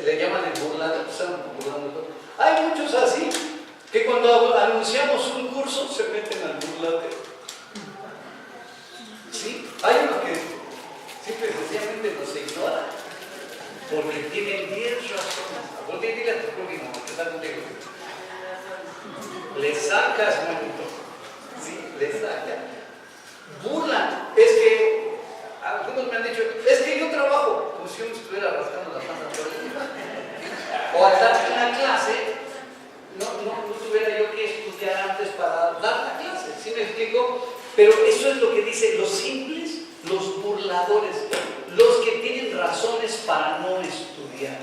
Le llaman el burladero, están burlando todo. Hay muchos así, que cuando anunciamos un curso se meten al burladero. ¿Sí? Hay uno que simple y sencillamente nos ignora, porque tienen 10 razones. Porque dile a tu prójimo, que está contigo. Le sacas, manito. Sí, le sacas. Burlan. Es que algunos me han dicho, es que yo trabajo como si yo me estuviera rascando dice, los simples, los burladores, los que tienen razones para no estudiar.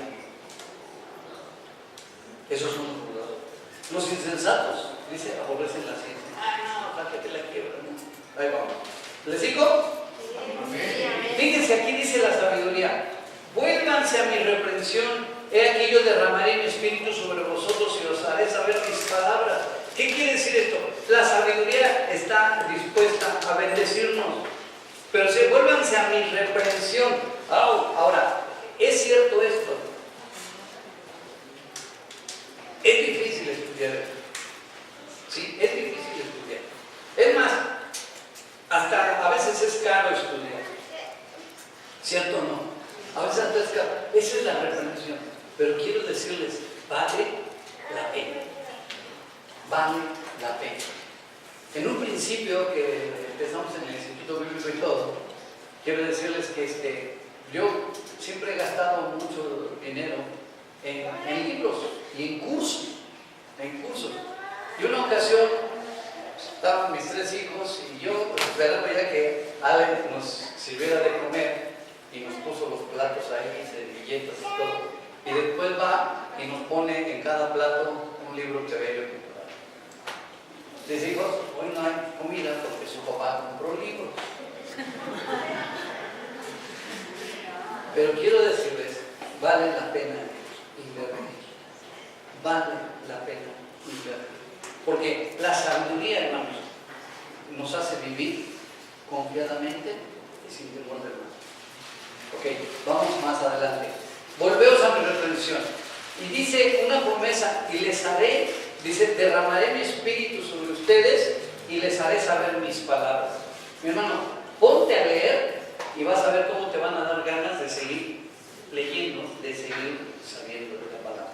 Esos son los burladores. Los insensatos, dice, aborrecen la ciencia. No, ¿para qué te la quiebra? ¿No? Ahí vamos. ¿Les digo? Fíjense, aquí dice la sabiduría: vuélvanse a mi reprensión, he aquí yo derramaré mi espíritu sobre vosotros y os haré saber mis palabras. ¿Qué quiere decir esto? La sabiduría está dispuesta a bendecirnos, pero vuélvanse a mi reprensión. Ahora, ¿es cierto esto? Es difícil estudiar esto. Sí, es difícil estudiar. Es más, hasta a veces es caro estudiar. ¿Cierto o no? A veces es caro. Esa es la reprensión. Pero quiero decirles, vale la pena. Vale la pena. En un principio que empezamos en el Instituto Bíblico y todo, quiero decirles que yo siempre he gastado mucho dinero en libros y en cursos. Y una ocasión estaban mis 3 hijos y yo esperando ya que Ale nos sirviera de comer y nos puso los platos ahí, servilletas y todo. Y después va y nos pone en cada plato un libro que había yo comprado. Les digo, hoy no hay comida porque su papá compró libros. Pero quiero decirles, vale la pena invertir. Vale la pena invertir. Porque la sabiduría, hermanos, nos hace vivir confiadamente y sin temor de nada. Ok, vamos más adelante. Volveos a mi reprensión. Y dice una promesa, y les haré, dice, derramaré mi espíritu sobre ustedes y les haré saber mis palabras. Mi hermano, ponte a leer y vas a ver cómo te van a dar ganas de seguir leyendo, de seguir sabiendo de la palabra.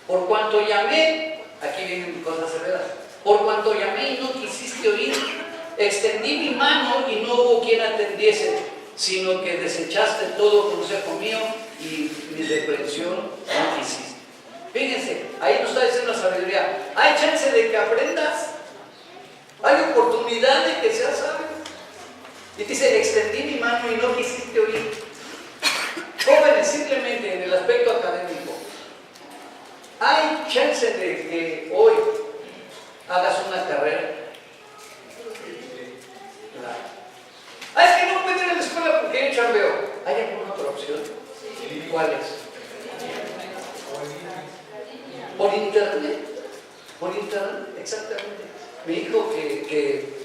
Por cuanto llamé, aquí vienen cosas severas, por cuanto llamé y no quisiste oír, extendí mi mano y no hubo quien atendiese, sino que desechaste todo consejo mío y mi reprensión no quisiste. Fíjense, ahí nos está diciendo la sabiduría. Hay chance de que aprendas, hay oportunidad de que seas sabio. Y dice, extendí mi mano y no quisiste oír. Jóvenes, simplemente en el aspecto académico, hay chance de que hoy hagas una carrera. Es que no puedo ir a la escuela porque yo chambeo. ¿Hay alguna otra opción? ¿Cuál es? Por internet. Por internet, exactamente. Mi hijo que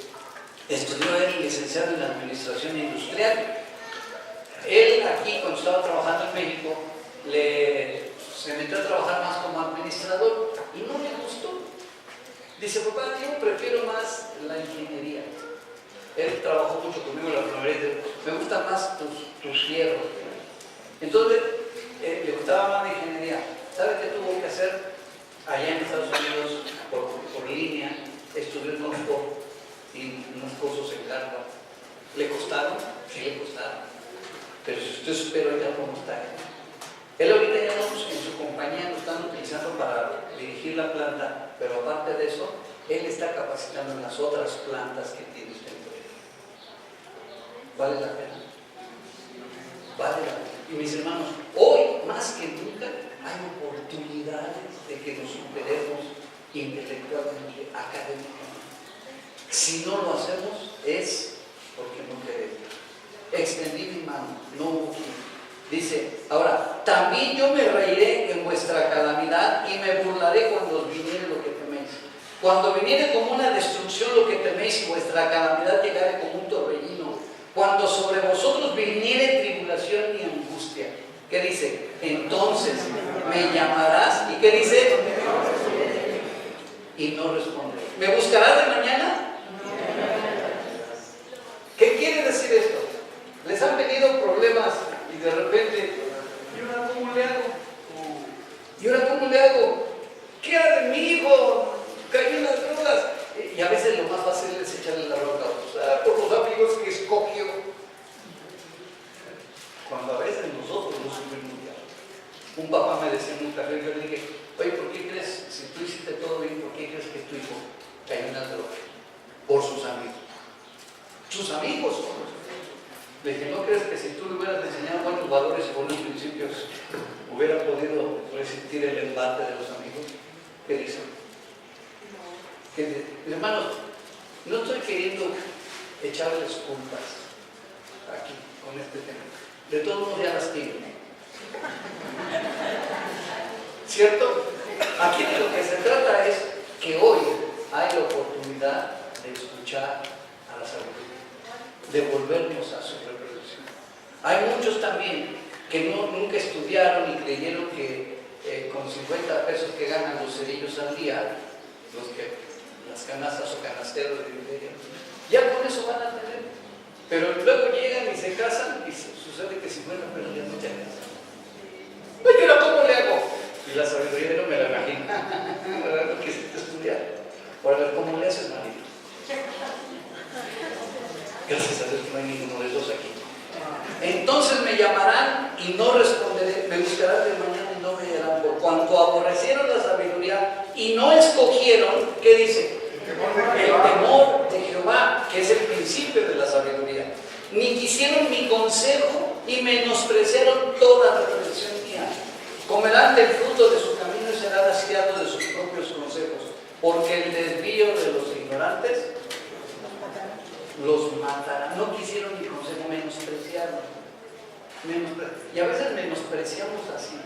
estudió, él licenciado en Administración Industrial. Él aquí, cuando estaba trabajando en México, se metió a trabajar más como administrador y no le gustó. Dice, papá, yo prefiero más la ingeniería. Él trabajó mucho conmigo en la primavera, me gustan más tus fierros. Entonces, le gustaba más la ingeniería. ¿Sabe qué tuvo que hacer? Allá en Estados Unidos, por línea, estudió en Oxford y unos cursos en Harvard. ¿Le costaron? Sí, le costaron. Pero si usted supera ya cómo está. Él ahorita ya en su compañía lo están utilizando para dirigir la planta, pero aparte de eso, él está capacitando en las otras plantas que tiene usted. ¿Vale la pena? Vale la pena. Y mis hermanos, hoy más que nunca hay oportunidades de que nos superemos intelectualmente, académicamente. Si no lo hacemos es porque no queremos. Extendí mi mano, no hubo quien. Dice, ahora, también yo me reiré en vuestra calamidad y me burlaré cuando os viniere lo que teméis. Cuando viniere como una destrucción lo que teméis y vuestra calamidad llegare como un torbellino. Cuando sobre vosotros viniere tribulación y angustia. ¿Qué dice? Entonces me llamarás. ¿Y qué dice? Y no responderé. ¿Me buscarás de mañana? ¿Qué quiere decir esto? Les han venido problemas y de repente, ¿y ahora cómo le hago? ¿Y ahora cómo le hago? ¿Qué haré mi hijo? Cayó en las drogas. Y a veces lo más fácil es echarle la bronca a otros. Por los amigos que escogió. Cuando a veces nosotros no subimos ya. Un papá me decía en un café, yo le dije, oye, ¿por qué crees, si tú hiciste todo bien, por qué crees que tu hijo cayó en las drogas? Por sus amigos. Sus amigos son los efectos. De que no crees que si tú le hubieras enseñado buenos valores y buenos principios, hubiera podido resistir el embate de los amigos. ¿Qué dicen? Hermanos, no estoy queriendo echarles culpas aquí con este tema. De todos modos ya las tienen. ¿Cierto? Aquí de lo que se trata es que hoy hay la oportunidad de escuchar a la sabiduría, de volvernos a su reproducción. Hay muchos también que nunca estudiaron y creyeron que con 50 pesos que ganan los cerillos al día, las canastas o canasteros de dinero, ya con eso van a tener. Pero luego llegan y se casan y sucede que 50 pesos ya no te alcanzan. Oye, pero ¿cómo le hago? Y la sabiduría no me la imagino. ¿Verdad? No quisiste estudiar. Para ver cómo le haces, marido. Gracias a Dios que no hay ninguno de esos aquí. Entonces me llamarán y no responderé. Me buscarán de mañana y no me hallarán. Por cuanto aborrecieron la sabiduría y no escogieron, ¿qué dice? El temor de Jehová, que es el principio de la sabiduría. Ni quisieron mi consejo y menospreciaron toda reprensión mía. Comerán del fruto de su camino y serán hastiados de sus propios consejos, porque el desvío de los ignorantes los matará. No quisieron mi consejo, menospreciaron. Y a veces menospreciamos así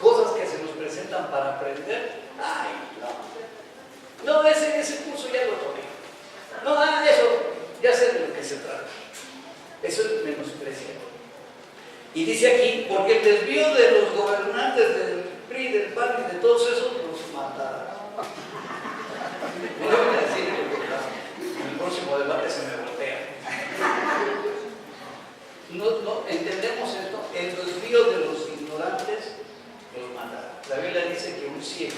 cosas que se nos presentan para aprender. Ay, no, ese curso ya lo tomé. No, eso, ya sé de lo que se trata. Eso es menospreciar. Y dice aquí, porque el desvío de los gobernantes del PRI, del PAN y de todos esos los matará. No le voy a decir porque en el próximo debate se me voltea. No, entendemos esto. El desvío de los ignorantes los matará. La Biblia dice que un ciego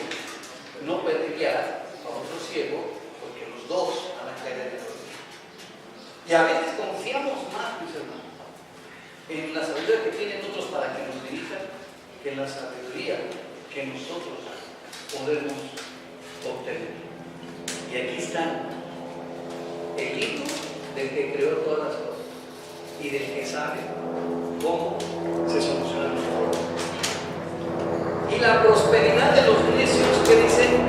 no puede guiar a otro ciego porque los dos van a caer en el olvido. Y a veces confiamos más, mis hermanos, en la sabiduría que tienen otros para que nos dirijan que en la sabiduría que nosotros podemos obtener. Y aquí está el Hijo del que creó todas las cosas y del que sabe cómo se solucionan los problemas. Y la prosperidad de los necios, que dicen,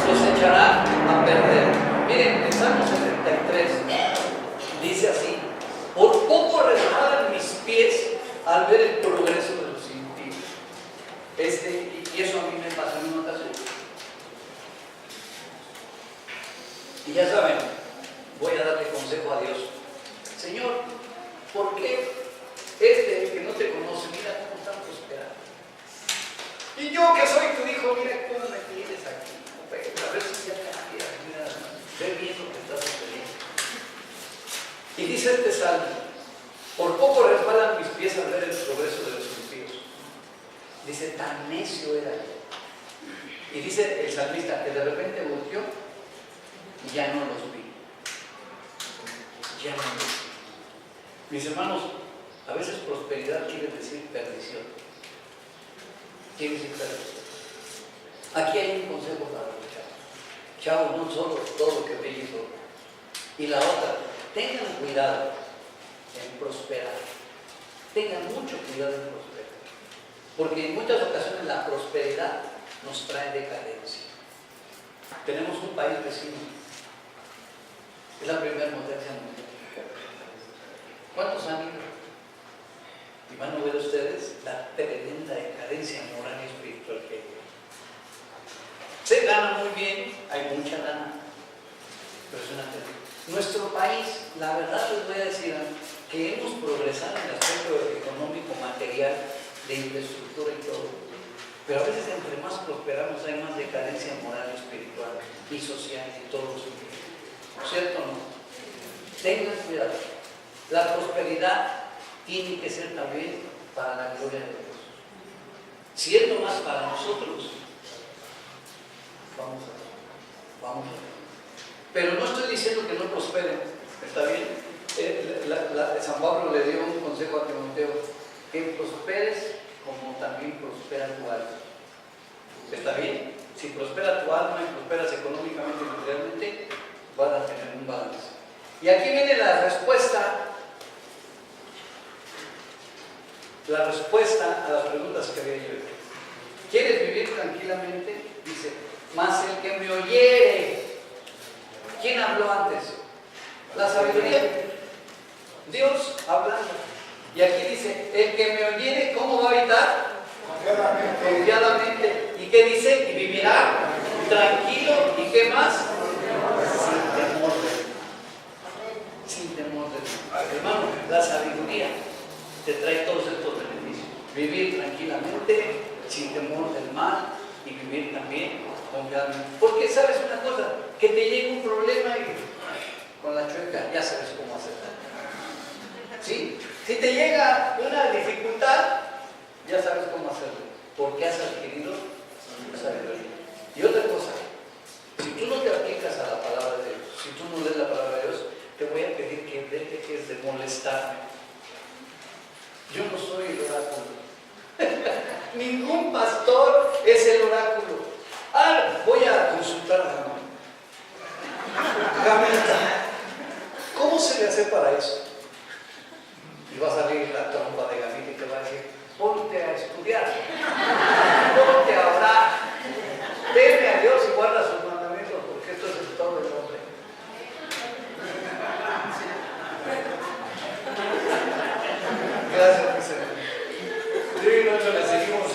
los echará a perder. Miren, en Salmo 73 dice así: por poco resbalan mis pies al ver el progreso de los impíos. Y eso a mí me pasó en una ocasión. Y ya saben, voy a darle consejo a Dios. Señor, ¿por qué que no te conoce, mira cómo están prosperando? Y yo que soy tu hijo, mira cómo me tienes aquí. A ver si ya cambia, mira, ve bien lo que está sucediendo. Y dice este salmo: por poco resbalan mis pies al ver el progreso de los impíos. Dice, tan necio era yo. Y dice el salmista que de repente volteó y ya no los vi. Ya no los vi. Mis hermanos, a veces prosperidad quiere decir perdición. Quiere decir perdición. Aquí hay un consejo para los chavos. Chavos, no solo todo lo que ve y todo. Y la otra, tengan cuidado en prosperar. Tengan mucho cuidado en prosperar. Porque en muchas ocasiones la prosperidad nos trae decadencia. Tenemos un país vecino. Es la primera potencia mundial. ¿Cuántos han ido? Y van a ver ustedes la tremenda decadencia moral y espiritual que hay. Se gana muy bien, hay mucha lana, pero es una tremenda. Nuestro país, la verdad les voy a decir que hemos progresado en el aspecto económico, material, de infraestructura y todo, pero a veces entre más prosperamos hay más decadencia moral, espiritual y social y todo los sentidos. ¿Cierto o no? Tengan cuidado. La prosperidad tiene que ser también para la gloria de Dios. Si es lo más para nosotros, vamos a ver. Pero no estoy diciendo que no prosperen, ¿está bien? San Pablo le dio un consejo a Timoteo: que prosperes como también prospera tu alma. ¿Está bien? Si prospera tu alma y prosperas económicamente y materialmente, vas a tener un balance. Y aquí viene la respuesta a las preguntas que había yo hecho. ¿Quieres vivir tranquilamente? Dice, mas el que me oyere. ¿Quién habló antes? La sabiduría. Dios hablando. Y aquí dice, el que me oyere, ¿cómo va a habitar? Confiadamente. ¿Y qué dice? Y vivirá tranquilo. ¿Y qué más? Sin temor de Dios. Sin temor de Dios. Hermano, la sabiduría te trae todos estos beneficios. Vivir tranquilamente, sin temor del mal, y vivir también confiadamente. Porque sabes una cosa, que te llegue un problema y con la chueca ya sabes cómo hacerlo. ¿Sí? Si te llega una dificultad, ya sabes cómo hacerlo, porque has adquirido sabiduría. Y otra cosa, si tú no te aplicas a la palabra de Dios, si tú no lees la palabra de Dios, te voy a pedir que dejes de molestarme. Yo no soy el oráculo. Ningún pastor es el oráculo. Voy a consultar a Gamita. ¿Cómo se le hace para eso? Y va a salir la trompa de Gamita y te va a decir, ponte a estudiar, ponte a orar, teme a Dios y guarda sus mandamientos, porque esto es el todo del hombre. Gracias, mi Señor. Y nosotros le seguimos.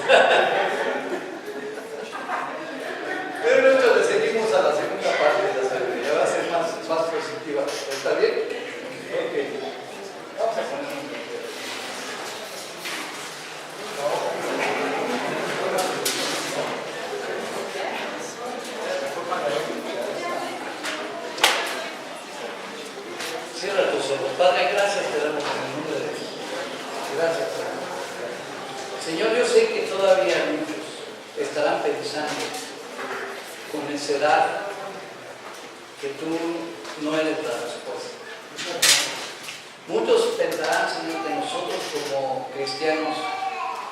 Pero nosotros le seguimos a la segunda parte de la sabiduría. Va a ser más positiva. ¿Está bien? Ok. Vamos a poner un video. Cierra tus ojos. Padre, gracias te damos en el nombre de Dios. Gracias, Señor, yo sé que todavía muchos estarán pensando con necedad que tú no eres la respuesta. Muchos pensarán, Señor, que nosotros como cristianos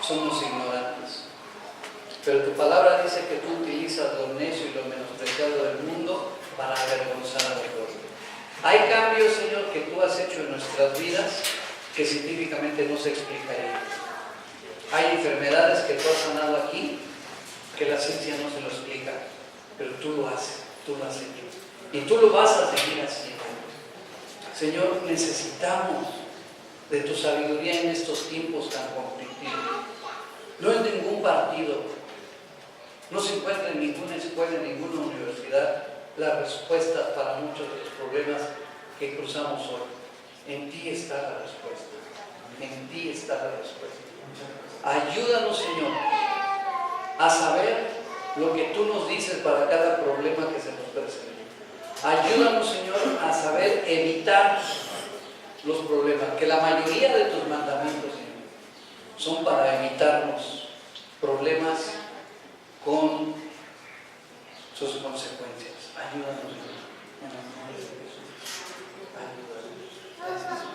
somos ignorantes. Pero tu palabra dice que tú utilizas lo necio y lo menospreciado del mundo para avergonzar a los pueblos. Hay cambios, Señor, que tú has hecho en nuestras vidas que científicamente no se explicarían. Hay enfermedades que tú has sanado aquí que la ciencia no se lo explica, pero tú lo haces, tú lo has hecho. Y tú lo vas a seguir haciendo. Señor, necesitamos de tu sabiduría en estos tiempos tan conflictivos. No es ningún partido, no se encuentra en ninguna escuela, en ninguna universidad, la respuesta para muchos de los problemas que cruzamos hoy. En ti está la respuesta. En ti está la respuesta. Ayúdanos, Señor, a saber lo que tú nos dices para cada problema que se nos presenta. Ayúdanos, Señor, a saber evitar los problemas, que la mayoría de tus mandamientos, Señor, son para evitarnos problemas con sus consecuencias. Ayúdanos, Señor, en el nombre de Jesús. Ayúdanos. Gracias.